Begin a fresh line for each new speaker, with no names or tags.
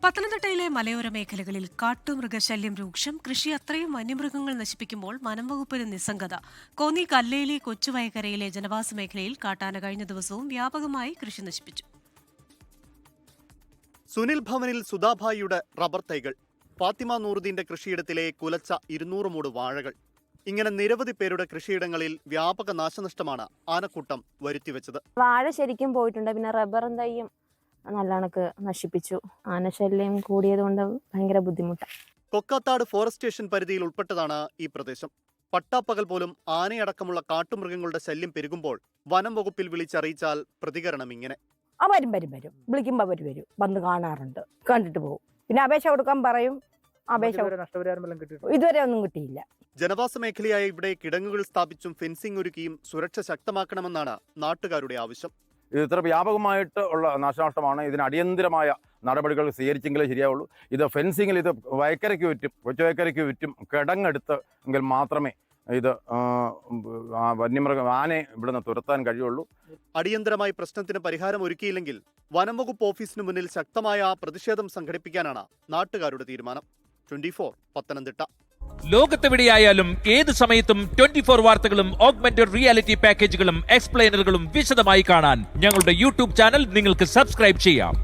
പത്തനംതിട്ടയിലെ മലയോര മേഖലകളിൽ കാട്ടുമൃഗശല്യം രൂക്ഷം. കൃഷി അത്രയും വന്യമൃഗങ്ങൾ നശിപ്പിക്കുമ്പോൾ വനംവകുപ്പിന് നിസ്സംഗത. കോന്നി കല്ലേലി കൊച്ചുവയക്കരയിലെ ജനവാസ മേഖലയിൽ കാട്ടാന കഴിഞ്ഞ ദിവസവും വ്യാപകമായി കൃഷി നശിപ്പിച്ചു.
സുനിൽ ഭവനിൽ സുധാഭായിയുടെ റബ്ബർ തൈകൾ, ഫാത്തിമ നൂറുദ്ദീന്റെ കൃഷിയിടത്തിലെ കുലച്ച 200 മൂട് വാഴകൾ, ഇങ്ങനെ നിരവധി പേരുടെ കൃഷിയിടങ്ങളിൽ വ്യാപക നാശനഷ്ടമാണ് ആനക്കൂട്ടം വരുത്തിവെച്ചത്.
വാഴ ശരിക്കും പോയിട്ടുണ്ട്. പിന്നെ റബ്ബറും തൈയും നല്ല കണക്ക് നശിപ്പിച്ചു. ആനശല്യം കൂടിയതുകൊണ്ട് ഭയങ്കര ബുദ്ധിമുട്ടാണ്.
കൊക്കാത്താട് ഫോറസ്റ്റ് സ്റ്റേഷൻ പരിധിയിൽ ഉൾപ്പെട്ടതാണ് ഈ പ്രദേശം. പട്ടാപ്പകൽ പോലും ആനയടക്കമുള്ള കാട്ടുമൃഗങ്ങളുടെ ശല്യം പെരുകുമ്പോൾ വനം വകുപ്പിൽ വിളിച്ചറിയിച്ചാൽ പ്രതികരണം ഇങ്ങനെ:
വരും വിളിക്കുമ്പോൾ അവർ വരും, വന്ന് കാണാറുണ്ട്, കണ്ടിട്ട് പോകും. പിന്നെ അപേക്ഷ കൊടുക്കാൻ പറയും. ഇതുവരെ ഒന്നും കിട്ടിയില്ല.
ജനവാസ മേഖലയായ ഇവിടെ കിടങ്ങുകൾ സ്ഥാപിച്ചും ഫെൻസിംഗ് ഒരുക്കിയും സുരക്ഷ ശക്തമാക്കണമെന്നാണ് നാട്ടുകാരുടെ ആവശ്യം.
ഇത് ഇത്ര വ്യാപകമായിട്ട് ഉള്ള നാശനഷ്ടമാണ്. ഇതിന് അടിയന്തരമായ നടപടികൾ സ്വീകരിച്ചെങ്കിലേ ശരിയാവുള്ളൂ. ഇത് ഫെൻസിങ്ങിൽ ഇത് വയക്കരയ്ക്ക് ചുറ്റും, കൊച്ചുവയക്കരയ്ക്ക് ചുറ്റും കിടങ്ങെടുത്ത് എങ്കിൽ മാത്രമേ ഇത് ആനയെ ഇവിടുന്ന് തുരത്താൻ കഴിയുള്ളൂ.
അടിയന്തരമായി പ്രശ്നത്തിന് പരിഹാരം ഒരുക്കിയില്ലെങ്കിൽ വനം വകുപ്പ് ഓഫീസിന് മുന്നിൽ ശക്തമായ പ്രതിഷേധം സംഘടിപ്പിക്കാനാണ് നാട്ടുകാരുടെ തീരുമാനം. 24 പത്തനംതിട്ട.
ലോകത്തെവിടെയായാലും ഏത് സമയത്തും 24 വാർത്തകളും ഓഗ്മെന്റഡ് റിയാലിറ്റി പാക്കേജുകളും എക്സ്പ്ലെയിനറുകളും വിശദമായി കാണാൻ ഞങ്ങളുടെ യൂട്യൂബ് ചാനൽ നിങ്ങൾക്ക് സബ്സ്ക്രൈബ് ചെയ്യാം.